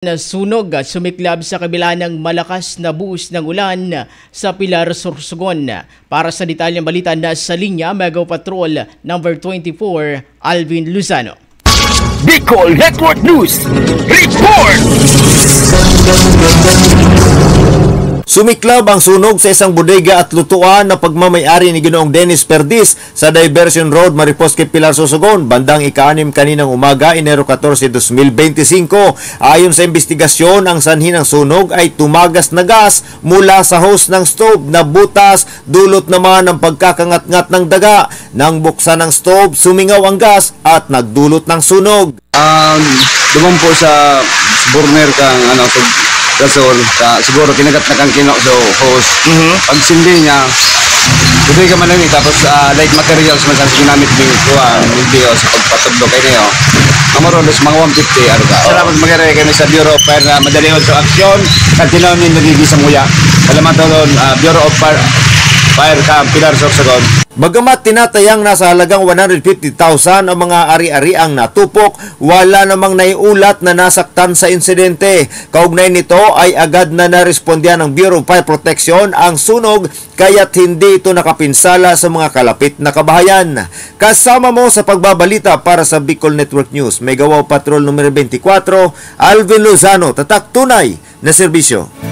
Na sunog sumiklab sa kabila ng malakas na buhos ng ulan sa Pilar, Sorsogon. Para sa detalyeng balita na sa linya, Mega Patrol number 24, Alvin Luzano. Bicol Network News Report! Sumiklab ang sunog sa isang bodega at lutuan na pagmamayari ni Ginoong Dennis Perdiz sa Diversion Road, Mariposque, Pilar, Sorsogon, bandang ika-6 kaninang umaga, Enero 14, 2025. Ayon sa investigasyon, ang sanhi ng sunog ay tumagas na gas mula sa hose ng stove na butas, dulot naman ng pagkakangat-ngat ng daga. Nang buksan ng stove, sumingaw ang gas at nagdulot ng sunog. Dumang po sa burner kang gasol, siguro kinagat na kang kino so hose. Pag sindi niya, tuloy ka man lang tapos light materials man sa ginamit ng video sa pagpatugdo kay niyo. Kamarolos mga 150 ano ka. Salamat magare kami sa Bureau of Fire na madali sa aksyon at tinaw ni nagigisang muya. Salamat doon Bureau of Fire Camp Pilar, Sorsogon. Bagamat tinatayang nasa halagang 150,000 ang mga ari-ariang natupok, wala namang naiulat na nasaktan sa insidente. Kaugnay nito ay agad na narespondihan ng Bureau of Fire Protection ang sunog, kaya't hindi ito nakapinsala sa mga kalapit na kabahayan. Kasama mo sa pagbabalita para sa Bicol Network News, Mega Patrol numero 24, Alvin Luzano, tatak tunay na serbisyo.